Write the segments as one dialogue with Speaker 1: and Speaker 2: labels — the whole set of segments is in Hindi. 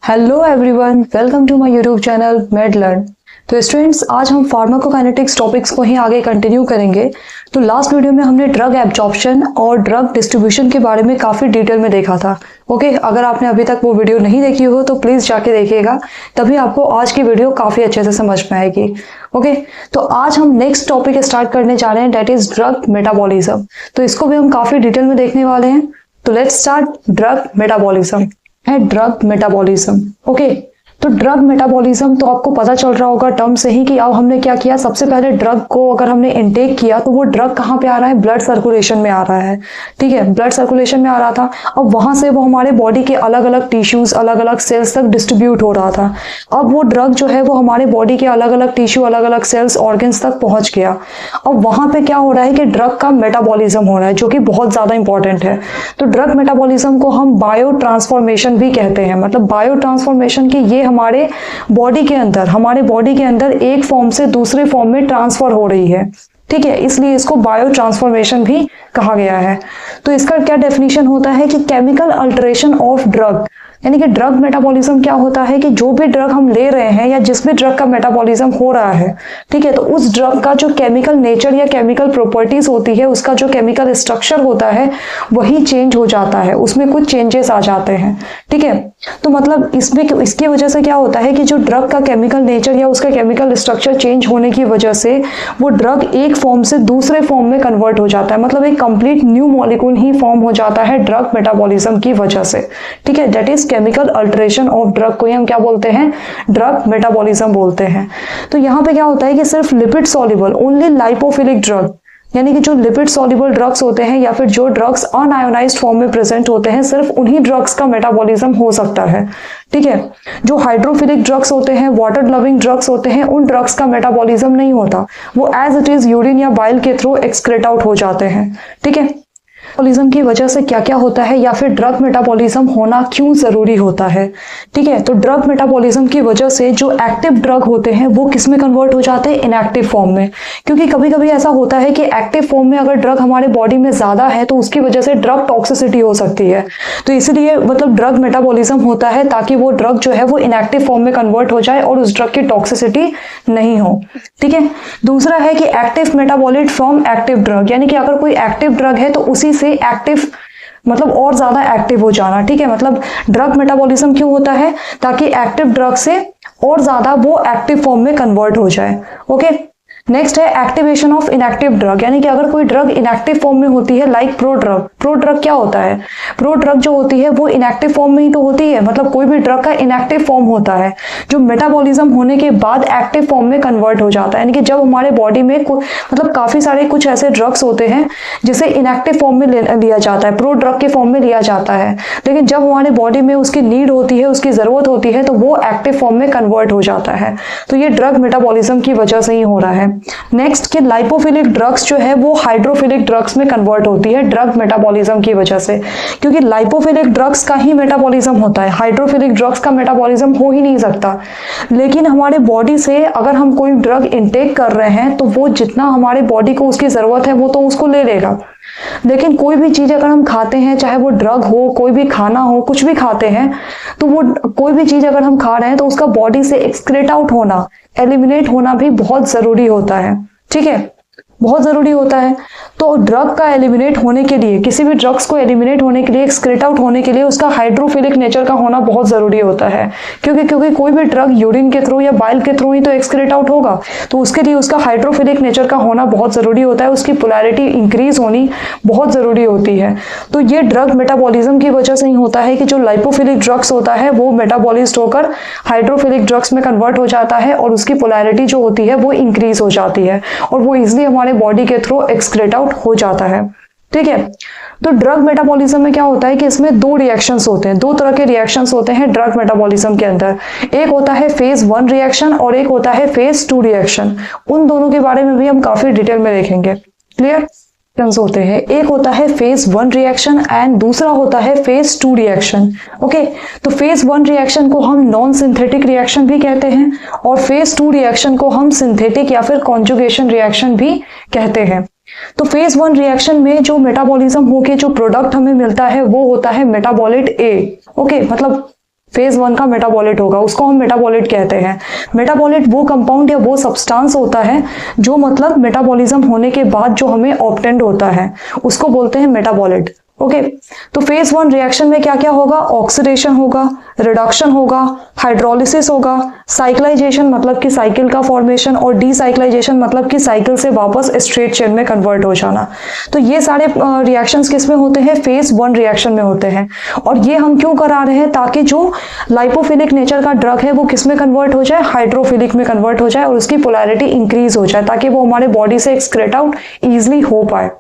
Speaker 1: Hello everyone, welcome to my YouTube channel MedLearn. तो स्टूडेंट्स, आज हम फार्माकोकाइनेटिक्स टॉपिक्स को ही आगे कंटिन्यू करेंगे। तो लास्ट वीडियो में हमने ड्रग एब्जॉर्प्शन और ड्रग डिस्ट्रीब्यूशन के बारे में काफ़ी डिटेल में देखा था। ओके, अगर आपने अभी तक वो वीडियो नहीं देखी हो तो प्लीज़ जाके देखिएगा, तभी आपको आज की वीडियो काफ़ी अच्छे से समझ में आएगी। ओके, तो आज हम नेक्स्ट टॉपिक स्टार्ट करने जा रहे हैं, डेट इज ड्रग मेटाबॉलिज्म। तो इसको भी हम काफ़ी डिटेल में देखने वाले हैं। तो लेट्स स्टार्ट ड्रग मेटाबॉलिज्म है ड्रग मेटाबॉलिज्म। ओके, तो ड्रग मेटाबॉलिज्म तो आपको पता चल रहा होगा टर्म से ही कि अब हमने क्या किया। सबसे पहले ड्रग को अगर हमने इनटेक किया तो वो ड्रग कहाँ पे आ रहा है, ब्लड सर्कुलेशन में आ रहा है। ठीक है, ब्लड सर्कुलेशन में आ रहा था। अब वहां से वो हमारे बॉडी के अलग अलग टिश्यूज, अलग अलग सेल्स तक डिस्ट्रीब्यूट हो रहा था। अब वो ड्रग जो है वो हमारे बॉडी के अलग अलग टिश्यू, अलग अलग सेल्स, ऑर्गन्स तक पहुंच गया। अब वहां पे क्या हो रहा है कि ड्रग का मेटाबॉलिज्म हो रहा है, जो कि बहुत ज्यादा इंपॉर्टेंट है। तो ड्रग मेटाबॉलिज्म को हम बायो ट्रांसफॉर्मेशन भी कहते हैं। मतलब बायो ट्रांसफॉर्मेशन की ये हमारे बॉडी के अंदर एक फॉर्म से दूसरे फॉर्म में ट्रांसफर हो रही है। ठीक है, इसलिए इसको बायो ट्रांसफॉर्मेशन भी कहा गया है। तो इसका क्या डेफिनेशन होता है कि केमिकल अल्टरेशन ऑफ ड्रग, यानी कि ड्रग मेटाबॉलिज्म क्या होता है कि जो भी ड्रग हम ले रहे हैं या जिस भी ड्रग का मेटाबॉलिज्म हो रहा है, ठीक है, तो उस ड्रग का जो केमिकल नेचर या केमिकल प्रॉपर्टीज होती है, उसका जो केमिकल स्ट्रक्चर होता है वही चेंज हो जाता है, उसमें कुछ चेंजेस आ जाते हैं। ठीक है, तो मतलब इसमें इसकी वजह से क्या होता है कि जो ड्रग का केमिकल नेचर या उसका केमिकल स्ट्रक्चर चेंज होने की वजह से वो ड्रग एक फॉर्म से दूसरे फॉर्म में कन्वर्ट हो जाता है। मतलब एक कंप्लीट न्यू मॉलिक्यूल ही फॉर्म हो जाता है ड्रग मेटाबॉलिज्म की वजह से। ठीक है, that is chemical alteration of drug को ही हम क्या बोलते हैं, ड्रग मेटाबॉलिज्म बोलते हैं। तो यहाँ पे क्या होता है कि सिर्फ lipid soluble, only lipophilic drug, यानी कि जो लिपिड सॉल्युबल ड्रग्स होते हैं या फिर जो ड्रग्स अनआयोनाइज्ड फॉर्म में प्रेजेंट होते हैं, सिर्फ उन्हीं ड्रग्स का मेटाबॉलिज्म हो सकता है। ठीक है, जो हाइड्रोफिलिक ड्रग्स होते हैं, वाटर लविंग ड्रग्स होते हैं, उन ड्रग्स का मेटाबॉलिज्म नहीं होता, वो एज इट इज यूरिन या बाइल के थ्रू एक्सक्रेट आउट हो जाते हैं। ठीक है, मेटाबॉलिज्म की वजह से क्या क्या होता है या फिर ड्रग मेटाबॉलिज्म होना क्यों जरूरी होता है। ठीक है, तो ड्रग मेटाबॉलिज्म की वजह से जो एक्टिव ड्रग होते हैं वो किस में कन्वर्ट हो जाते हैं, इनएक्टिव फॉर्म में। क्योंकि कभी कभी ऐसा होता है कि एक्टिव फॉर्म में अगर ड्रग हमारे बॉडी में ज्यादा है तो उसकी वजह से ड्रग टॉक्सिसिटी हो सकती है। तो इसलिए मतलब ड्रग मेटाबॉलिज्म होता है ताकि वो ड्रग जो है वो इनएक्टिव फॉर्म में कन्वर्ट हो जाए और उस ड्रग की टॉक्सिसिटी नहीं हो। ठीक है, दूसरा है कि active metabolite from active drug, यानी कि अगर कोई एक्टिव ड्रग है तो उसी से एक्टिव मतलब और ज्यादा एक्टिव हो जाना। ठीक है, मतलब ड्रग मेटाबॉलिज्म क्यों होता है, ताकि एक्टिव ड्रग से और ज्यादा वो एक्टिव फॉर्म में कन्वर्ट हो जाए। ओके, नेक्स्ट है एक्टिवेशन ऑफ इनएक्टिव ड्रग, यानी कि अगर कोई ड्रग इनएक्टिव फॉर्म में होती है, लाइक प्रोड्रग। प्रोड्रग क्या होता है, प्रोड्रग जो होती है वो इनएक्टिव फॉर्म में ही तो होती है। मतलब कोई भी ड्रग का इनएक्टिव फॉर्म होता है जो मेटाबॉलिज्म होने के बाद एक्टिव फॉर्म में कन्वर्ट हो जाता है। यानी कि जब हमारे बॉडी में मतलब काफी सारे कुछ ऐसे ड्रग्स होते हैं जिसे इनएक्टिव फॉर्म में लिया जाता है, प्रोड्रग के फॉर्म में लिया जाता है, लेकिन जब हमारे बॉडी में उसकी नीड होती है, उसकी जरूरत होती है, तो वो एक्टिव फॉर्म में कन्वर्ट हो जाता है। तो ये ड्रग मेटाबॉलिज्म की वजह से ही हो रहा है। नेक्स्ट कि लाइपोफिलिक ड्रग्स जो है वो हाइड्रोफिलिक ड्रग्स में कन्वर्ट होती है ड्रग मेटाबॉलिज्म की वजह से, क्योंकि लाइपोफिलिक ड्रग्स का ही मेटाबॉलिज्म होता है, हाइड्रोफिलिक ड्रग्स का मेटाबॉलिज्म हो ही नहीं सकता। लेकिन हमारे बॉडी से अगर हम कोई ड्रग इनटेक कर रहे हैं तो वो जितना हमारे बॉडी को उसकी जरूरत है वो तो उसको ले लेगा। लेकिन कोई भी चीज अगर हम खाते हैं, चाहे वो ड्रग हो, कोई भी खाना हो, कुछ भी खाते हैं, तो वो कोई भी चीज अगर हम खा रहे हैं तो उसका बॉडी से एक्सक्रेट आउट होना, एलिमिनेट होना भी बहुत जरूरी होता है। ठीक है, बहुत जरूरी होता है। तो ड्रग का एलिमिनेट होने के लिए, किसी भी ड्रग्स को एलिमिनेट होने के लिए, एक्सक्रेट आउट होने के लिए उसका हाइड्रोफिलिक नेचर का होना बहुत जरूरी होता है। क्योंकि कोई भी ड्रग यूरिन के थ्रू या बाइल के थ्रू ही तो एक्सक्रेट आउट होगा, तो उसके लिए उसका हाइड्रोफिलिक नेचर का होना बहुत जरूरी होता है, उसकी पोलैरिटी इंक्रीज होनी बहुत जरूरी होती है। तो ये ड्रग मेटाबॉलिज्म की वजह से ही होता है कि जो लाइपोफिलिक ड्रग्स होता है वो मेटाबॉलिज्ड होकर हाइड्रोफिलिक ड्रग्स में कन्वर्ट हो जाता है और उसकी पोलैरिटी जो होती है वो इंक्रीज हो जाती है और वो इजिली हमारे बॉडी के थ्रू एक्सक्रेट आउट हो जाता है। ठीक है, तो ड्रग मेटाबॉलिज्म में क्या होता है कि इसमें दो रिएक्शंस होते हैं, दो तरह के रिएक्शंस होते हैं ड्रग मेटाबॉलिज्म के अंदर। एक होता है फेज 1 रिएक्शन और एक होता है फेज 2 रिएक्शन। उन दोनों के बारे में भी हम काफी डिटेल में देखेंगे। क्लियर होते हैं, एक होता है फेज 1 रिएक्शन एंड दूसरा होता है फेज 2 रिएक्शन। ओके, तो फेज 1 रिएक्शन को हम नॉन सिंथेटिक रिएक्शन भी कहते हैं और फेज 2 रिएक्शन को हम सिंथेटिक या फिर कॉन्जुगेशन रिएक्शन भी कहते हैं। तो फेज 1 रिएक्शन में जो मेटाबॉलिज्म होके जो प्रोडक्ट हमें मिलता है वो होता है मेटाबॉलिट ए। ओके, मतलब फेज 1 का मेटाबॉलिट होगा, उसको हम मेटाबॉलिट कहते हैं। मेटाबॉलिट वो कंपाउंड या वो सब्सटेंस होता है जो मतलब मेटाबॉलिज्म होने के बाद जो हमें ऑब्टेंड होता है, उसको बोलते हैं मेटाबॉलिट। ओके, तो फेज 1 रिएक्शन में क्या क्या होगा? ऑक्सीडेशन होगा, रिडक्शन होगा, हाइड्रोलिसिस होगा, साइक्लाइजेशन मतलब कि साइकिल का फॉर्मेशन, और डीसाइक्लाइजेशन मतलब कि साइकिल से वापस स्ट्रेट चेन में कन्वर्ट हो जाना। तो ये सारे रिएक्शंस किस में होते हैं? फेज 1 रिएक्शन में होते हैं। और ये हम क्यों करा रहे हैं? ताकि जो लाइपोफिलिक नेचर का ड्रग है वो किस में कन्वर्ट हो जाए? हाइड्रोफिलिक में कन्वर्ट हो जाए और उसकी पोलैरिटी इंक्रीज हो जाए, ताकि वो हमारे बॉडी से एक्सक्रेट आउट ईजिली हो पाए।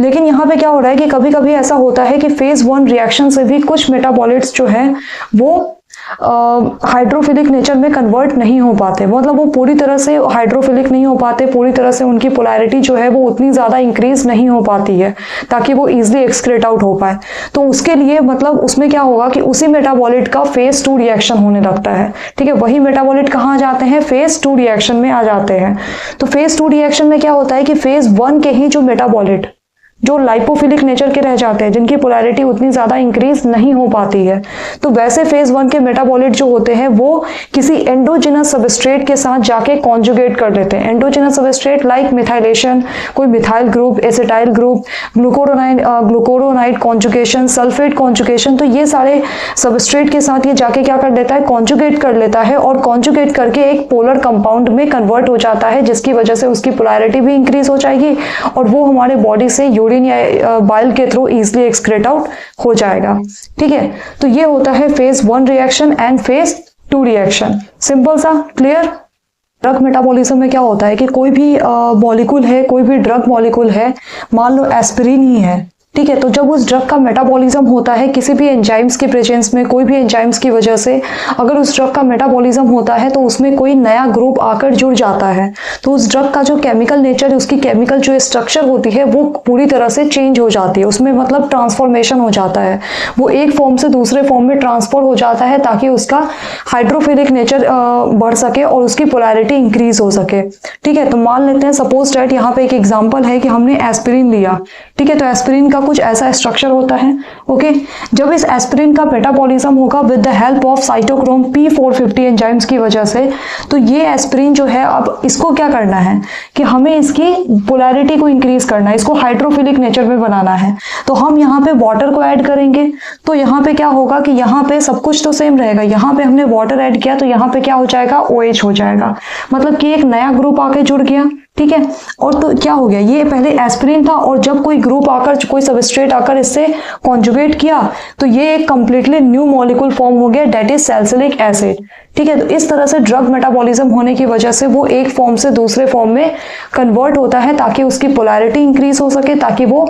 Speaker 1: लेकिन यहाँ पे क्या हो रहा है कि कभी कभी ऐसा होता है कि फेज 1 रिएक्शन से भी कुछ मेटाबॉलिट्स जो है वो हाइड्रोफिलिक नेचर में कन्वर्ट नहीं हो पाते, मतलब वो पूरी तरह से हाइड्रोफिलिक नहीं हो पाते, पूरी तरह से उनकी पोलैरिटी जो है वो उतनी ज़्यादा इंक्रीज नहीं हो पाती है ताकि वो इजीली एक्सक्रेट आउट हो पाए। तो उसके लिए मतलब उसमें क्या होगा कि उसी मेटाबॉलिट का फेज 2 रिएक्शन होने लगता है। ठीक है, वही मेटाबॉलिट कहाँ आ जाते हैं? फेज 2 रिएक्शन में आ जाते हैं। तो फेज 2 रिएक्शन में क्या होता है कि फेज 1 के ही जो मेटाबॉलिट जो लाइपोफिलिक नेचर के रह जाते हैं, जिनकी पोलैरिटी उतनी ज्यादा इंक्रीज नहीं हो पाती है, तो वैसे फेज 1 के मेटाबॉलिट जो होते हैं वो किसी एंडोजिनस सबस्ट्रेट के साथ जाके कॉन्जुगेट कर लेते हैं। एंडोजिनस सबस्ट्रेट लाइक मिथाइलेशन, कोई methyl group, acetyl group, glucuronide conjugation, sulphate conjugation, तो ये सारे सबस्ट्रेट के साथ ये जाके क्या कर लेता है? कॉन्जुगेट कर लेता है, और कॉन्जुगेट करके एक पोलर कंपाउंड में कन्वर्ट हो जाता है, जिसकी वजह से उसकी पोलैरिटी भी इंक्रीज हो जाएगी और वो हमारे बॉडी से यूरिन या बाइल के थ्रू इजीली एक्सक्रेट आउट हो जाएगा। ठीक है, तो ये होता है phase 1 reaction and phase 2 reaction. Simple सा, क्लियर? ड्रग मेटाबॉलिज्म में क्या होता है कि कोई भी मॉलिक्यूल है, कोई भी ड्रग मॉलिक्यूल है, मान लो एस्पिरिन ही है, ठीक है, तो जब उस ड्रग का मेटाबॉलिज्म होता है किसी भी एंजाइम्स के प्रेजेंस में, कोई भी एंजाइम्स की वजह से अगर उस ड्रग का मेटाबॉलिज्म होता है तो उसमें कोई नया ग्रुप आकर जुड़ जाता है, तो उस ड्रग का जो केमिकल नेचर, उसकी केमिकल जो स्ट्रक्चर होती है वो पूरी तरह से चेंज हो जाती है, उसमें मतलब ट्रांसफॉर्मेशन हो जाता है, वो एक फॉर्म से दूसरे फॉर्म में ट्रांसफर हो जाता है ताकि उसका हाइड्रोफिलिक नेचर बढ़ सके और उसकी पोलैरिटी इंक्रीज हो सके। ठीक है, तो मान लेते हैं सपोज डैट यहाँ पे एक एग्जाम्पल है कि हमने एस्पिरिन लिया। ठीक है, तो एस्पिरिन का कुछ ऐसा स्ट्रक्चर होता है। ओके, जब इस एस्पिरिन का मेटाबॉलिज्म होगा with the help of cytochrome P450 enzymes की वजह से, तो ये एस्पिरिन जो है अब इसको क्या करना है कि हमें इसकी पोलैरिटी को इंक्रीज करना है, इसको हाइड्रोफिलिक नेचर में बनाना है। तो हम यहाँ पे वाटर को ऐड करेंगे, तो यहाँ पे क्या होगा कि यहाँ पे सब कुछ तो सेम रहेगा, यहाँ पे हमने वाटर ऐड किया तो यहाँ पे क्या हो जाएगा? OH हो जाएगा, मतलब कि एक नया ग्रुप आके जुड़ गया। ठीक है, और तो क्या हो गया, ये पहले एस्पिरिन था और जब कोई ग्रुप आकर, कोई सबस्ट्रेट आकर इससे कॉन्जुगेट किया तो ये एक कंप्लीटली न्यू मॉलिक्यूल फॉर्म हो गया, दैट इज सैलिसिलिक एसिड। ठीक है, तो इस तरह से ड्रग मेटाबॉलिज्म होने की वजह से वो एक फॉर्म से दूसरे फॉर्म में कन्वर्ट होता है ताकि उसकी पोलैरिटी इंक्रीज हो सके, ताकि वो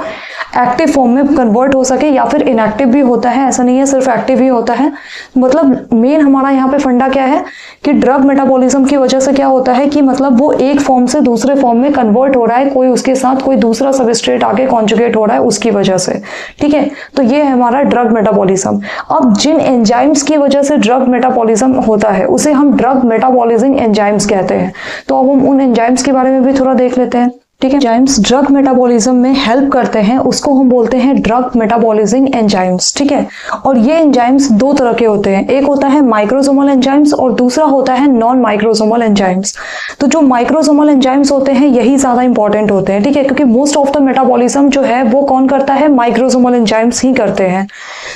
Speaker 1: एक्टिव फॉर्म में कन्वर्ट हो सके, या फिर इनएक्टिव भी होता है, ऐसा नहीं है सिर्फ एक्टिव ही होता है। मतलब मेन हमारा यहाँ पे फंडा क्या है कि ड्रग मेटाबॉलिज्म की वजह से क्या होता है कि मतलब वो एक फॉर्म से दूसरे फॉर्म में कन्वर्ट हो रहा है, कोई उसके साथ कोई दूसरा सबस्ट्रेट आके कॉन्जुगेट हो रहा है उसकी वजह से। ठीक है, तो ये है हमारा ड्रग मेटाबॉलिज्म। अब जिन एंजाइम्स की वजह से ड्रग मेटाबॉलिज्म होता है उसे हम ड्रग मेटाबॉलिजिंग एंजाइम्स कहते हैं। तो अब हम उन एंजाइम्स के बारे में भी थोड़ा देख लेते हैं। ठीक है, एंजाइम्स ड्रग मेटाबॉलिज्म में हेल्प करते हैं, उसको हम बोलते हैं ड्रग मेटाबॉलिजिंग एंजाइम्स। ठीक है, और ये एंजाइम्स दो तरह के होते हैं, एक होता है माइक्रोसोमल एंजाइम्स और दूसरा होता है नॉन माइक्रोसोमल एंजाइम्स। तो जो माइक्रोसोमल एंजाइम्स होते हैं यही ज्यादा इंपॉर्टेंट होते हैं। ठीक है, क्योंकि मोस्ट ऑफ द मेटाबॉलिज्म जो है वो कौन करता है? माइक्रोसोमल एंजाइम्स ही करते हैं।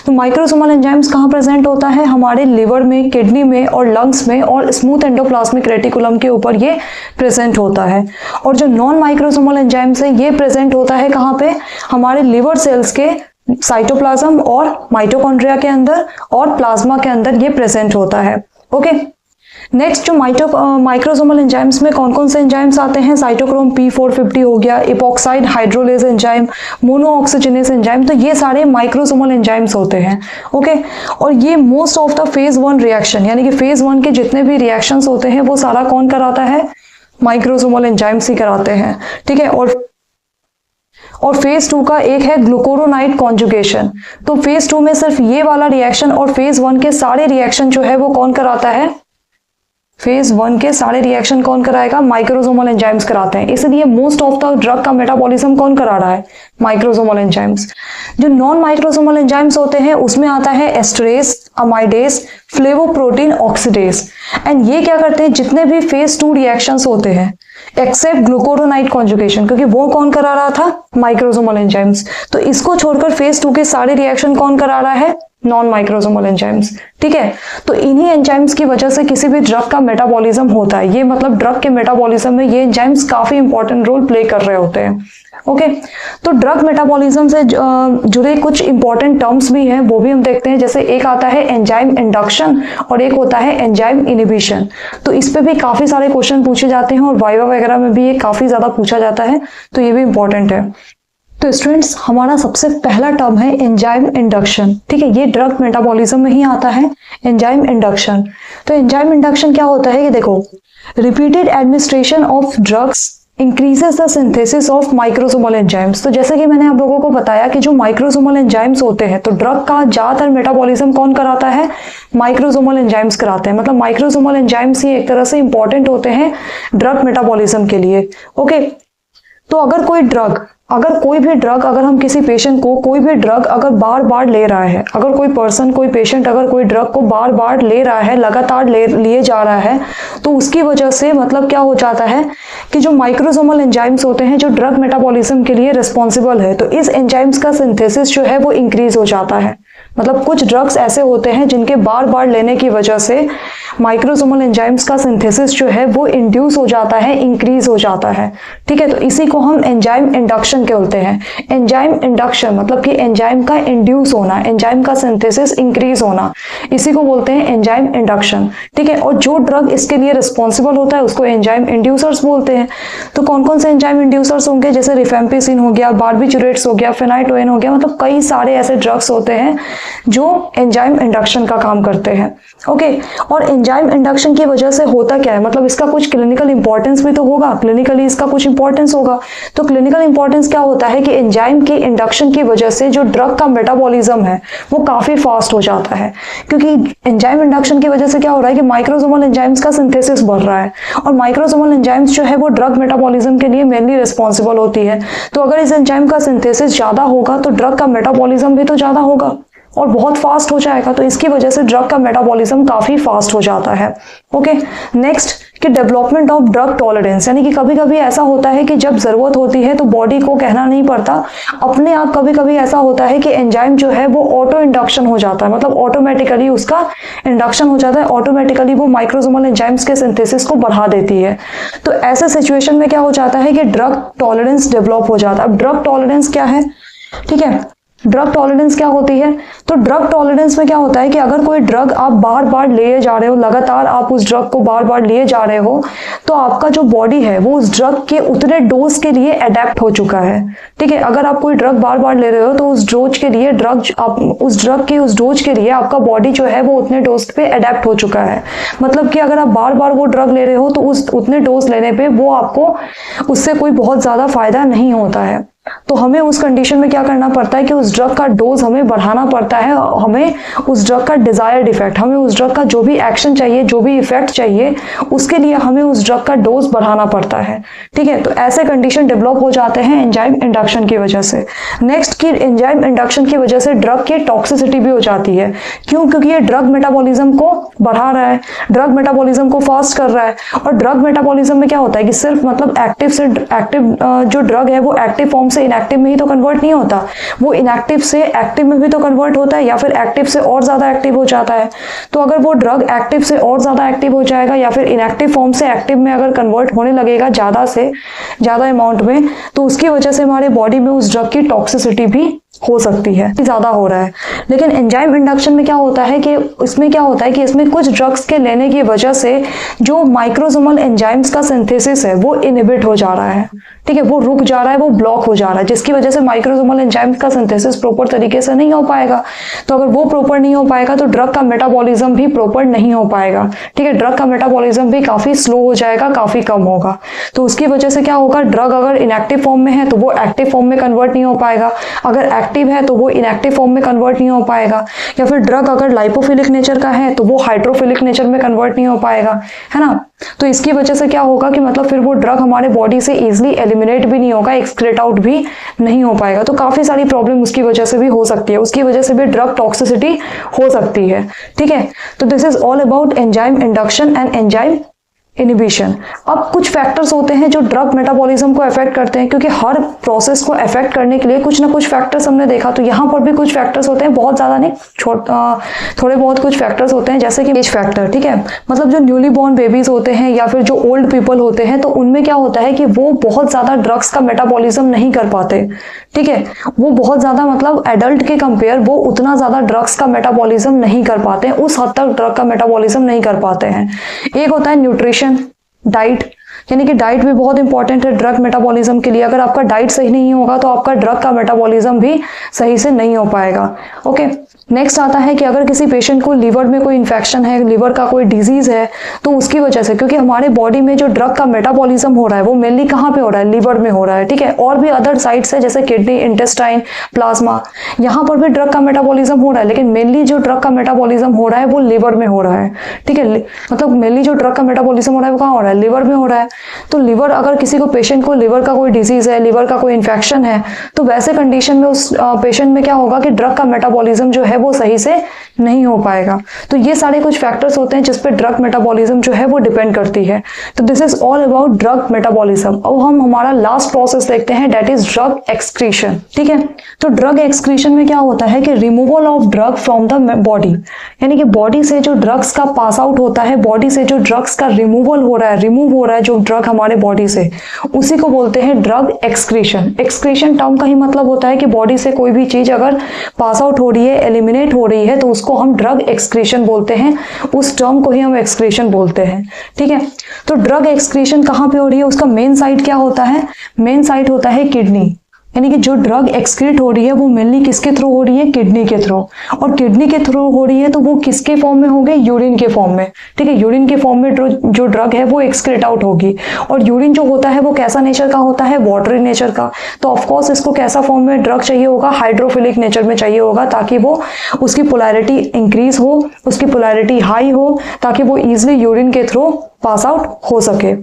Speaker 1: तो माइक्रोसोमल एंजाइम्स कहाँ प्रेजेंट होता है? हमारे लिवर में, किडनी में और लंग्स में, और स्मूथ एंडोप्लाज्मिक रेटिकुलम के ऊपर ये प्रेजेंट होता है। और जो नॉन माइक्रोसोमल एंजाइम्स है ये प्रेजेंट होता है कहाँ पे? हमारे लिवर सेल्स के साइटोप्लाज्म और माइटोकॉन्ड्रिया के अंदर और प्लाज्मा के अंदर ये प्रेजेंट होता है। ओके, नेक्स्ट जो माइक्रोसोमल एंजाइम्स में कौन कौन से एंजाइम्स आते हैं? साइटोक्रोम P450 हो गया, epoxide hydrolase enzyme, monooxygenase enzyme, तो ये सारे माइक्रोसोमल एंजाइम्स होते हैं। ओके, और ये most of the phase 1 reaction, यानी कि फेज 1 के जितने भी रिएक्शंस होते हैं वो सारा कौन कराता है? माइक्रोसोमल एंजाइम्स ही कराते हैं। ठीक है, और फेज 2 का एक है ग्लूकोरोनाइड कॉन्जुगेशन। तो फेज 2 में सिर्फ ये वाला रिएक्शन और फेज 1 के सारे रिएक्शन जो है वो कौन कराता है? फेज 1 के सारे रिएक्शन कौन कराएगा? माइक्रोसोमल एंजाइम्स कराते हैं, इसलिए मोस्ट ऑफ द ड्रग का मेटाबॉलिज्म कौन करा रहा है? Microsomal enzymes. जो नॉन माइक्रोसोमल एंजाइम्स होते हैं उसमें आता है एस्टरेस, अमाइडेस, फ्लेवोप्रोटीन, ऑक्सीडेस। एंड ये क्या करते हैं? जितने भी फेज 2 रिएक्शंस होते हैं एक्सेप्ट ग्लूकोरोनाइड कॉन्जुगेशन, क्योंकि वो कौन करा रहा था? Microsomal enzymes. तो इसको छोड़कर फेज 2 के सारे रिएक्शन कौन करा रहा है? Non microsomal enzymes. ठीक है, तो इन्हीं एंजाइम्स की वजह से किसी भी ड्रग का मेटाबॉलिज्म होता है। ये मतलब ड्रग के मेटाबॉलिज्म में ये एंजाइम्स काफी इंपॉर्टेंट रोल प्ले कर रहे होते हैं। ओके, तो ड्रग मेटाबॉलिज्म से जुड़े कुछ इंपॉर्टेंट टर्म्स भी हैं, वो भी हम देखते हैं। जैसे एक आता है एंजाइम इंडक्शन और एक होता है एंजाइम इनिबिशन। तो इस पे भी काफी सारे क्वेश्चन पूछे जाते हैं और वाइवा वगैरह में भी ये काफी ज्यादा पूछा जाता है, तो ये भी इंपॉर्टेंट है। तो स्टूडेंट्स, हमारा सबसे पहला टर्म है एंजाइम इंडक्शन। ठीक है, ये ड्रग मेटाबॉलिज्म में ही आता है, एंजाइम इंडक्शन। तो एंजाइम इंडक्शन क्या होता है कि देखो, repeated administration of drugs increases the synthesis of microsomal enzymes. तो जैसे कि मैंने आप लोगों को बताया कि जो माइक्रोसोमल एंजाइम्स होते हैं, तो ड्रग का ज्यादातर मेटाबॉलिज्म कौन कराता है? माइक्रोसोमल एंजाइम्स कराते हैं। मतलब माइक्रोसोमल एंजाइम्स ही एक तरह से इंपॉर्टेंट होते हैं ड्रग मेटाबॉलिज्म के लिए। ओके, तो अगर कोई भी ड्रग अगर हम किसी पेशेंट को कोई भी ड्रग अगर बार बार ले रहा है, अगर कोई पर्सन कोई पेशेंट अगर कोई ड्रग को बार बार ले रहा है, लगातार लिए जा रहा है, तो उसकी वजह से मतलब क्या हो जाता है कि जो माइक्रोसोमल एंजाइम्स होते हैं जो ड्रग मेटाबॉलिज्म के लिए रिस्पॉन्सिबल है, तो इस एंजाइम्स का सिंथेसिस जो है वो इंक्रीज हो जाता है। मतलब कुछ ड्रग्स ऐसे होते हैं जिनके बार बार लेने की वजह से माइक्रोसोमल एंजाइम्स का सिंथेसिस जो है वो इंड्यूस हो जाता है, इंक्रीज हो जाता है। ठीक है, तो इसी को हम एंजाइम इंडक्शन कहते हैं। एंजाइम इंडक्शन मतलब कि एंजाइम का इंड्यूस होना, एंजाइम का सिंथेसिस इंक्रीज होना, इसी को बोलते हैं एंजाइम इंडक्शन। ठीक है, और जो ड्रग इसके लिए रिस्पॉन्सिबल होता है उसको एंजाइम इंड्यूसर्स बोलते हैं। तो कौन कौन से एंजाइम इंड्यूसर्स होंगे? जैसे रिफेम्पिसिन हो गया, बार्बिटूरेट्स हो गया, फेनाइटोइन हो गया, मतलब कई सारे ऐसे ड्रग्स होते हैं जो एंजाइम इंडक्शन का काम करते हैं। ओके, और एंजाइम इंडक्शन की वजह से होता क्या है? मतलब इसका कुछ क्लिनिकल इंपॉर्टेंस भी तो होगा, क्लिनिकली इसका कुछ इंपॉर्टेंस होगा। तो क्लिनिकल इंपॉर्टेंस क्या होता है कि एंजाइम की इंडक्शन की वजह से जो ड्रग का मेटाबॉलिज्म है वो काफी फास्ट हो जाता है। क्योंकि एंजाइम इंडक्शन की वजह से क्या हो रहा है कि माइक्रोसोमल एंजाइम्स का सिंथेसिस बढ़ रहा है, और माइक्रोसोमल एंजाइम्स जो है वो ड्रग मेटाबॉलिज्म के लिए मेनली रिस्पॉन्सिबल होती है। तो अगर इस एंजाइम का सिंथेसिस ज्यादा होगा तो ड्रग का मेटाबॉलिज्म भी तो ज्यादा होगा और बहुत फास्ट हो जाएगा। तो इसकी वजह से ड्रग का मेटाबॉलिज्म काफी फास्ट हो जाता है। ओके, नेक्स्ट कि डेवलपमेंट ऑफ ड्रग टॉलरेंस, यानी कि कभी कभी ऐसा होता है कि जब जरूरत होती है तो बॉडी को कहना नहीं पड़ता, अपने आप कभी कभी ऐसा होता है कि एंजाइम जो है वो ऑटो इंडक्शन हो जाता है, मतलब ऑटोमेटिकली उसका इंडक्शन हो जाता है, ऑटोमेटिकली वो माइक्रोसोमल एंजाइम्स के सिंथेसिस को बढ़ा देती है। तो ऐसे सिचुएशन में क्या हो जाता है कि ड्रग टॉलरेंस डेवलप हो जाता है। अब ड्रग टॉलरेंस क्या है? ठीक है, ड्रग टॉलरेंस क्या होती है? तो ड्रग टॉलरेंस में क्या होता है कि अगर कोई ड्रग आप बार बार लिए जा रहे हो, लगातार आप उस ड्रग को बार बार लिए जा रहे हो, तो आपका जो बॉडी है वो उस ड्रग के उतने डोज के लिए अडेप्ट हो चुका है। ठीक है, अगर आप कोई ड्रग बार बार ले रहे हो तो उस डोज के लिए उस डोज के लिए आपका बॉडी जो है वो उतने डोज पे अडेप्ट हो चुका है। मतलब कि अगर आप बार बार वो ड्रग ले रहे हो तो उस उतने डोज लेने पे वो आपको उससे कोई बहुत ज्यादा फायदा नहीं होता है। तो हमें उस कंडीशन में क्या करना पड़ता है कि उस ड्रग का डोज हमें बढ़ाना पड़ता है। हमें उस ड्रग का डिजायर्ड इफेक्ट, हमें उस ड्रग का जो भी एक्शन चाहिए, जो भी इफेक्ट चाहिए, उसके लिए हमें उस ड्रग का डोज बढ़ाना पड़ता है। ठीक है, तो ऐसे कंडीशन डेवलप हो जाते हैं एंजाइम इंडक्शन की वजह से। नेक्स्ट कि एंजाइम इंडक्शन की वजह से ड्रग की टॉक्सिसिटी भी हो जाती है। क्यों? क्योंकि ये ड्रग मेटाबॉलिज्म को बढ़ा रहा है, ड्रग मेटाबॉलिज्म को फास्ट कर रहा है। और ड्रग मेटाबॉलिज्म में क्या होता है कि सिर्फ मतलब एक्टिव जो ड्रग है वो एक्टिव फॉर्म से इनएक्टिव में ही तो कन्वर्ट नहीं होता, वो इनएक्टिव से एक्टिव में भी तो कन्वर्ट होता है, या फिर एक्टिव से और ज्यादा एक्टिव हो जाता है। तो अगर वो ड्रग एक्टिव से और ज्यादा एक्टिव हो जाएगा या फिर इनएक्टिव फॉर्म से एक्टिव में अगर कन्वर्ट होने लगेगा ज्यादा से ज्यादा अमाउंट में, तो उसकी वजह से हमारे बॉडी में उस ड्रग की टॉक्सिसिटी भी हो सकती है, ज्यादा हो रहा है। लेकिन एंजाइम इंडक्शन में क्या होता है कि इसमें कुछ ड्रग्स के लेने की वजह से जो माइक्रोसोमल एंजाइम्स का सिंथेसिस है वो इनहिबिट हो जा रहा है। ठीक है, वो रुक जा रहा है, वो ब्लॉक हो जा रहा है, जिसकी वजह से माइक्रोसोमल एंजाइम्स का सिंथेसिस प्रॉपर तरीके से नहीं हो पाएगा। तो अगर वो प्रॉपर नहीं हो पाएगा तो ड्रग का मेटाबॉलिज्म भी प्रॉपर नहीं हो पाएगा। ठीक है, ड्रग का मेटाबॉलिज्म भी काफी स्लो हो जाएगा, काफी कम होगा। तो उसकी वजह से क्या होगा, ड्रग अगर इनएक्टिव फॉर्म में है तो वो एक्टिव फॉर्म में कन्वर्ट नहीं हो पाएगा, अगर एक्टिव है तो वो इनएक्टिव फॉर्म में कन्वर्ट नहीं हो पाएगा, या फिर ड्रग अगर लाइपोफिलिक नेचर का है तो वो हाइड्रोफिलिक नेचर में कन्वर्ट नहीं हो पाएगा, है ना। तो इसकी वजह से क्या होगा कि मतलब फिर वो ड्रग हमारे बॉडी से इजीली एलिमिनेट भी नहीं होगा, एक्सक्रेट आउट भी नहीं हो पाएगा। तो काफी सारी प्रॉब्लम उसकी वजह से भी हो सकती है, उसकी वजह से भी ड्रग टॉक्सिसिटी हो सकती है, ठीक है। तो this is all about enzyme induction and enzyme inhibition. अब कुछ फैक्टर्स होते हैं जो ड्रग मेटाबॉलिज्म को अफेक्ट करते हैं, क्योंकि हर प्रोसेस को अफेक्ट करने के लिए कुछ ना कुछ फैक्टर्स हमने देखा, तो यहाँ पर भी कुछ फैक्टर्स होते हैं, बहुत ज्यादा नहीं, थोड़े बहुत कुछ फैक्टर्स होते हैं, जैसे कि एज फैक्टर, ठीक है। मतलब जो न्यूली बॉर्न बेबीज होते हैं या फिर जो ओल्ड पीपल होते हैं, तो उनमें क्या होता है कि वो बहुत ज्यादा ड्रग्स का मेटाबॉलिज्म नहीं कर पाते, ठीक है। वो बहुत ज्यादा मतलब एडल्ट के कंपेयर वो उतना ज्यादा ड्रग्स का मेटाबॉलिज्म नहीं कर पाते हैं, उस हद तक ड्रग का मेटाबॉलिज्म नहीं कर पाते हैं। एक होता है न्यूट्रिशन, डाइट, यानी कि डाइट भी बहुत इंपॉर्टेंट है ड्रग मेटाबॉलिज्म के लिए। अगर आपका डाइट सही नहीं होगा तो आपका ड्रग का मेटाबॉलिज्म भी सही से नहीं हो पाएगा, ओके। नेक्स्ट आता है कि अगर किसी पेशेंट को लीवर में कोई इन्फेक्शन है, लीवर का कोई डिजीज है, तो उसकी वजह से, क्योंकि हमारे बॉडी में जो ड्रग का मेटाबॉलिज्म हो रहा है वो मेनली कहाँ पे हो रहा है, लीवर में हो रहा है, ठीक है। और भी अदर साइट्स है जैसे किडनी, इंटेस्टाइन, प्लाज्मा, यहाँ पर भी ड्रग का मेटाबॉलिज्म हो रहा है, लेकिन मेनली जो ड्रग का मेटाबॉलिज्म हो रहा है वो लीवर में हो रहा है, ठीक है। मतलब मेनली जो ड्रग का मेटाबॉलिज्म हो रहा है वो कहाँ हो रहा है, लीवर में हो रहा है। तो लीवर, अगर किसी को पेशेंट को लीवर का कोई डिजीज है, लीवर का कोई इन्फेक्शन है, तो वैसे कंडीशन में उस पेशेंट में क्या होगा कि ड्रग का मेटाबॉलिज्म जो है वो सही से नहीं हो पाएगा। तो ये सारे कुछ फैक्टर्स होते हैं जिस पे ड्रग मेटाबॉलिज्म जो है वो डिपेंड करती है। तो this is all about drug metabolism. अब हम हमारा लास्ट प्रोसेस देखते हैं, दैट इज ड्रग एक्सक्रीशन, ठीक है। तो ड्रग एक्सक्रीशन में क्या होता है कि removal of drug from the body, यानी कि बॉडी से जो ड्रग्स का पास आउट होता है, बॉडी से जो ड्रग्स का रिमूवल हो रहा है, रिमूव हो रहा है जो ड्रग हमारे बॉडी से, उसी को बोलते हैं ड्रग एक्सक्रीशन। एक्सक्रीशन टर्म का ही मतलब होता है कि बॉडी से कोई भी चीज अगर पास आउट हो रही है, एलिमिनेट हो रही है, तो उसको हम ड्रग एक्सक्रीशन बोलते हैं, उस टर्म को ही हम एक्सक्रीशन बोलते हैं, ठीक है। तो ड्रग एक्सक्रीशन कहाँ पे हो रही है, उसका मेन साइट क्या होता है, मेन साइट होता है किडनी, यानी कि जो ड्रग एक्सक्रीट हो रही है वो मेनली किसके थ्रू हो रही है, किडनी के थ्रू। और किडनी के थ्रू हो रही है तो वो किसके फॉर्म में होगी, यूरिन के फॉर्म में, ठीक है। यूरिन के फॉर्म में जो ड्रग है वो एक्सक्रीट आउट होगी। और यूरिन जो होता है वो कैसा नेचर का होता है, वाटरी नेचर का। तो ऑफकोर्स इसको कैसा फॉर्म में ड्रग चाहिए होगा, हाइड्रोफिलिक नेचर में चाहिए होगा, ताकि वो उसकी पोलैरिटी इंक्रीज हो, उसकी पोलैरिटी हाई हो, ताकि वो इजिली यूरिन के थ्रू पास आउट हो सके,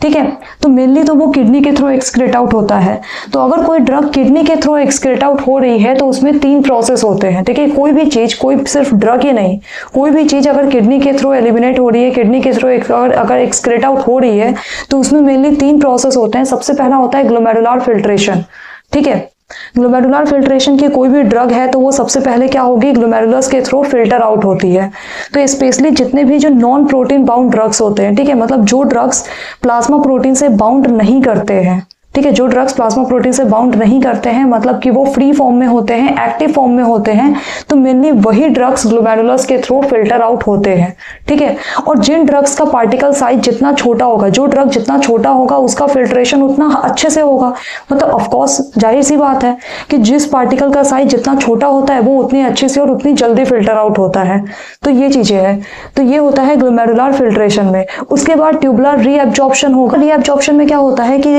Speaker 1: ठीक है। तो मेनली तो वो किडनी के थ्रू एक्सक्रीट आउट होता है। तो अगर कोई ड्रग किडनी के थ्रू एक्सक्रीट आउट हो रही है तो उसमें 3 प्रोसेस होते हैं, ठीक है। कोई भी चीज, कोई सिर्फ ड्रग ही नहीं, कोई भी चीज अगर किडनी के थ्रू एलिमिनेट हो रही है, किडनी के थ्रू अगर एक्सक्रीट आउट हो रही है, तो उसमें मेनली 3 प्रोसेस होते हैं। सबसे पहला होता है ग्लोमेरुलर फिल्ट्रेशन, ठीक है। ग्लोमेरुलर फिल्ट्रेशन की कोई भी ड्रग है तो वो सबसे पहले क्या होगी, ग्लोमेरुलस के थ्रू फिल्टर आउट होती है। तो स्पेशली जितने भी जो नॉन प्रोटीन बाउंड ड्रग्स होते हैं, ठीक है, मतलब जो ड्रग्स प्लाज्मा प्रोटीन से बाउंड नहीं करते हैं, ठीक है, जो ड्रग्स प्लाज्मा प्रोटीन से बाउंड नहीं करते हैं, मतलब कि वो फ्री फॉर्म में होते हैं, एक्टिव फॉर्म में होते हैं, तो मेनली वही ड्रग्स ग्लोमेरुलस के थ्रू फिल्टर आउट होते हैं, ठीक है। और जिन ड्रग्स का पार्टिकल साइज जितना छोटा होगा, जो ड्रग जितना छोटा होगा उसका फिल्ट्रेशन उतना अच्छे से होगा। मतलब ऑफकोर्स जाहिर सी बात है कि जिस पार्टिकल का साइज जितना छोटा होता है वो उतनी अच्छे से और उतनी जल्दी फिल्टर आउट होता है। तो ये चीजें हैं, तो ये होता है ग्लोमेरुलर फिल्ट्रेशन में। उसके बाद ट्यूबुलर रीएब्जॉर्प्शन होगा। रीएब्जॉर्प्शन में क्या होता है कि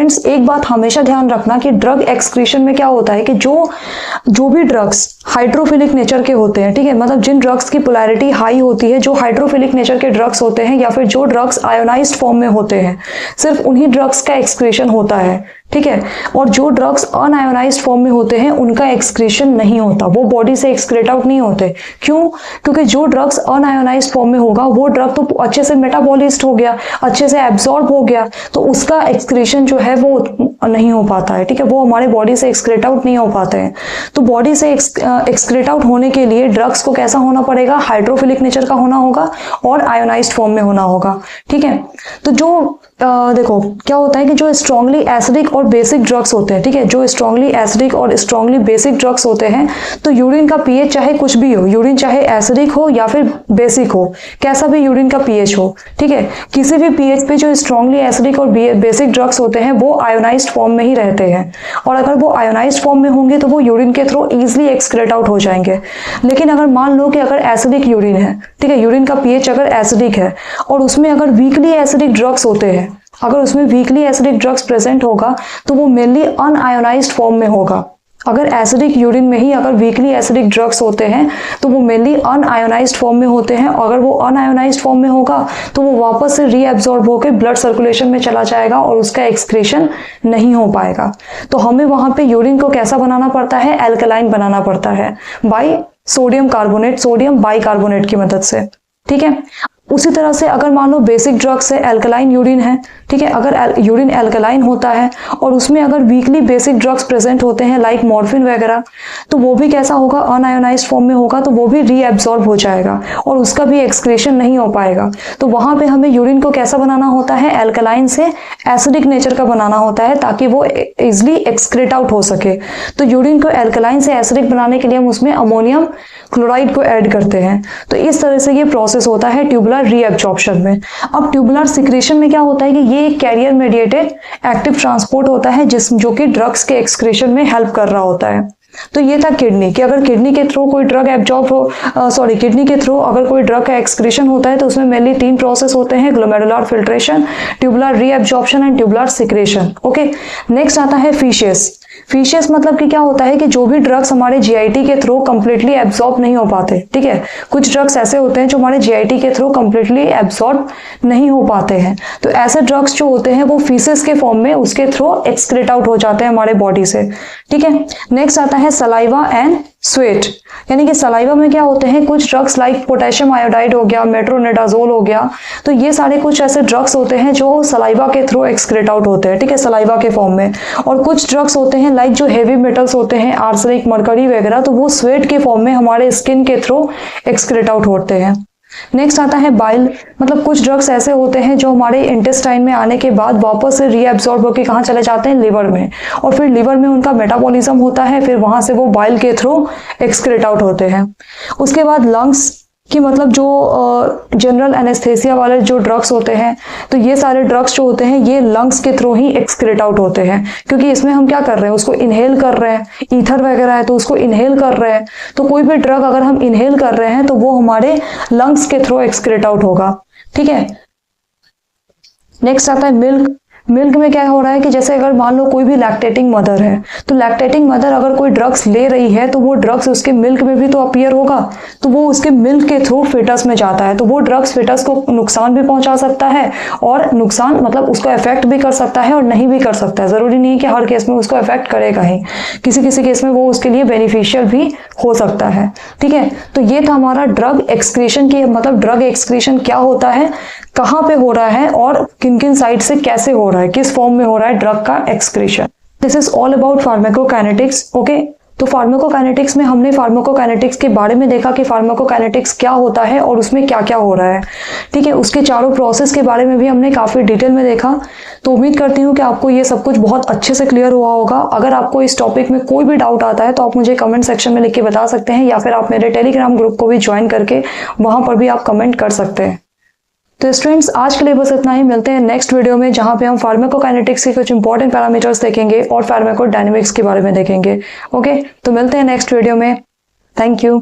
Speaker 1: एक बात हमेशा ध्यान रखना कि ड्रग एक्सक्रीशन में क्या होता है कि जो भी ड्रग्स हाइड्रोफिलिक नेचर के होते हैं, ठीक है, मतलब जिन ड्रग्स की पोलैरिटी हाई होती है, जो हाइड्रोफिलिक नेचर के ड्रग्स होते हैं, या फिर जो ड्रग्स आयोनाइज्ड फॉर्म में होते हैं, सिर्फ उन्हीं ड्रग्स का एक्सक्रीशन होता है, ठीक है। और जो ड्रग्स अनआयोनाइज्ड फॉर्म में होते हैं उनका एक्सक्रीशन नहीं होता, वो बॉडी से एक्सक्रीट आउट नहीं होते। क्यों? क्योंकि जो ड्रग्स अनआयोनाइज्ड फॉर्म में होगा वो ड्रग तो अच्छे से मेटाबॉलिज्ड हो गया, अच्छे से एब्जॉर्ब हो गया, तो उसका एक्सक्रीशन जो है वो नहीं हो पाता है, ठीक है, वो हमारे बॉडी से एक्सक्रीट आउट नहीं हो पाते हैं। तो बॉडी से एक्सक्रीट आउट होने के लिए ड्रग्स को कैसा होना पड़ेगा, हाइड्रोफिलिक नेचर का होना होगा और आयोनाइज्ड फॉर्म में होना होगा, ठीक है। तो जो देखो क्या होता है कि जो स्ट्रांगली एसिडिक और बेसिक ड्रग्स होते हैं, ठीक है, जो स्ट्रांगली एसिडिक और स्ट्रांगली बेसिक ड्रग्स होते हैं, तो यूरिन का पीएच चाहे कुछ भी हो, यूरिन चाहे एसिडिक हो या फिर बेसिक हो, कैसा भी यूरिन का पीएच हो, ठीक है, किसी भी पीएच पे जो स्ट्रांगली एसिडिक और बेसिक ड्रग्स होते हैं वो आयोनाइज्ड फॉर्म में ही रहते हैं। और अगर वो आयोनाइज्ड फॉर्म में होंगे तो वो यूरिन के थ्रू इजिली एक्सक्रेट आउट हो जाएंगे। लेकिन अगर मान लो कि अगर एसिडिक यूरिन है, ठीक है, यूरिन का पीएच अगर एसिडिक है और उसमें अगर वीकली एसिडिक ड्रग्स होते हैं, अगर उसमें वीकली एसिडिक ड्रग्स प्रेजेंट होगा तो वो मेनली अनआयोनाइज्ड फॉर्म में होगा। अगर एसिडिक यूरिन में ही अगर वीकली एसिडिक ड्रग्स होते हैं तो वो मेनली अनआयोनाइज्ड फॉर्म में होते हैं। अगर वो अनआयोनाइज्ड फॉर्म में होगा तो वो वापस से रीएब्जॉर्ब होकर ब्लड सर्कुलेशन में चला जाएगा और उसका एक्सक्रीशन नहीं हो पाएगा। तो हमें वहां पे यूरिन को कैसा बनाना पड़ता है, एल्कलाइन बनाना पड़ता है by sodium carbonate, sodium bicarbonate की मदद से, ठीक है। उसी तरह से अगर मान लो बेसिक ड्रग्स है, एल्कलाइन यूरिन है, ठीक है, अगर यूरिन एल्कलाइन होता है और उसमें अगर वीकली बेसिक ड्रग्स प्रेजेंट होते हैं लाइक मॉर्फिन वगैरह, तो वो भी कैसा होगा, अनआयोनाइज्ड फॉर्म में होगा, तो वो भी रीएब्जॉर्ब हो जाएगा और उसका भी एक्सक्रीशन नहीं हो पाएगा। तो वहां पे हमें यूरिन को कैसा बनाना होता है, एल्कलाइन से एसिडिक नेचर का बनाना होता है ताकि वो इजिली एक्सक्रेट आउट हो सके। तो यूरिन को एल्कलाइन से एसिडिक बनाने के लिए हम उसमें अमोनियम क्लोराइड को ऐड करते हैं। तो इस तरह से ये प्रोसेस होता है ट्यूबुलर रीएब्जॉर्प्शन में। अब ट्यूबुलर सिक्रेशन में क्या होता है कि ये एक कैरियर मेडिएटेड एक्टिव ट्रांसपोर्ट होता है जो कि ड्रग्स के एक्सक्रीशन में हेल्प कर रहा होता है। तो ये था किडनी कि अगर किडनी के थ्रू कोई ड्रग एब्जॉर्ब हो, किडनी के थ्रू अगर कोई ड्रग का एक्सक्रीशन होता है तो उसमें मेनली 3 प्रोसेस होते हैं, glomerular filtration, tubular reabsorption and tubular secretion. Okay, next आता है फीशियस। फीशियस मतलब कि क्या होता है कि जो भी ड्रग्स हमारे जीआईटी के थ्रू कंप्लीटली एब्जॉर्ब नहीं हो पाते, ठीक है, कुछ ड्रग्स ऐसे होते हैं जो हमारे जीआईटी के थ्रू कंप्लीटली एब्जॉर्ब नहीं हो पाते हैं, तो ऐसे ड्रग्स जो होते हैं वो फीसेस के फॉर्म में उसके थ्रू एक्सक्रेट आउट हो जाते हैं हमारे बॉडी से, ठीक है। नेक्स्ट आता है सलाइवा एंड स्वेट, यानी कि सलाइवा में क्या होते हैं, कुछ ड्रग्स लाइक पोटेशियम आयोडाइड हो गया, मेट्रोनिडाजोल हो गया, तो ये सारे कुछ ऐसे ड्रग्स होते हैं जो सलाइवा के थ्रू एक्सक्रेट आउट होते हैं, ठीक है, सलाइवा के फॉर्म में। और कुछ ड्रग्स होते हैं लाइक जो हेवी मेटल्स होते हैं, आर्सेनिक, मरकरी वगैरह, तो वो स्वेट के फॉर्म में हमारे स्किन के थ्रू एक्सक्रेट आउट होते हैं। नेक्स्ट आता है बाइल, मतलब कुछ ड्रग्स ऐसे होते हैं जो हमारे इंटेस्टाइन में आने के बाद वापस से रीएब्जॉर्ब होकर कहाँ चले जाते हैं, लिवर में, और फिर लिवर में उनका मेटाबॉलिज्म होता है, फिर वहां से वो बाइल के थ्रू एक्सक्रेट आउट होते हैं। उसके बाद लंग्स कि मतलब जो जनरल एनेस्थेसिया वाले जो ड्रग्स होते हैं, तो ये सारे ड्रग्स जो होते हैं ये लंग्स के थ्रू ही एक्सक्रेट आउट होते हैं, क्योंकि इसमें हम क्या कर रहे हैं, उसको इनहेल कर रहे हैं, ईथर वगैरह है तो उसको इनहेल कर रहे हैं। तो कोई भी ड्रग अगर हम इनहेल कर रहे हैं तो वो हमारे लंग्स के थ्रू एक्सक्रेट आउट होगा, ठीक है। नेक्स्ट आता है मिल्क। मिल्क में क्या हो रहा है कि जैसे अगर मान लो कोई भी लैक्टेटिंग मदर है, तो लैक्टेटिंग मदर अगर कोई ड्रग्स ले रही है तो वो ड्रग्स उसके मिल्क में भी तो अपीयर होगा, तो वो उसके मिल्क के थ्रू फिटस में जाता है, तो वो ड्रग्स फिटस को नुकसान भी पहुंचा सकता है, और नुकसान मतलब उसको इफेक्ट भी कर सकता है और नहीं भी कर सकता है। जरूरी नहीं है कि हर केस में उसको इफेक्ट करेगा ही, किसी किसी केस में वो उसके लिए बेनिफिशियल भी हो सकता है, ठीक है। तो ये था हमारा ड्रग एक्सक्रीशन की, मतलब ड्रग एक्सक्रीशन क्या होता है, कहाँ पे हो रहा है और किन किन साइड से कैसे हो रहा है, किस फॉर्म में हो रहा है ड्रग का excretion. This is all about pharmacokinetics. Okay, तो फार्माकोकाइनेटिक्स में हमने फार्माकोकाइनेटिक्स के बारे में देखा कि फार्माकोकाइनेटिक्स क्या होता है और उसमें क्या क्या हो रहा है, ठीक है। उसके चारों प्रोसेस के बारे में भी हमने काफी डिटेल में देखा। तो उम्मीद करती हूँ कि आपको ये सब कुछ बहुत अच्छे से क्लियर हुआ होगा। अगर आपको इस टॉपिक में कोई भी डाउट आता है तो आप मुझे कमेंट सेक्शन में लिख के बता सकते हैं, या फिर आप मेरे टेलीग्राम ग्रुप को भी ज्वाइन करके वहां पर भी आप कमेंट कर सकते हैं। तो स्टूडेंट्स, आज के लिए बस इतना ही। मिलते हैं नेक्स्ट वीडियो में, जहां पे हम फार्माकोकाइनेटिक्स के कुछ इंपॉर्टेंट पैरामीटर्स देखेंगे और फार्माकोडायनेमिक्स के बारे में देखेंगे। ओके, तो मिलते हैं नेक्स्ट वीडियो में। Thank you.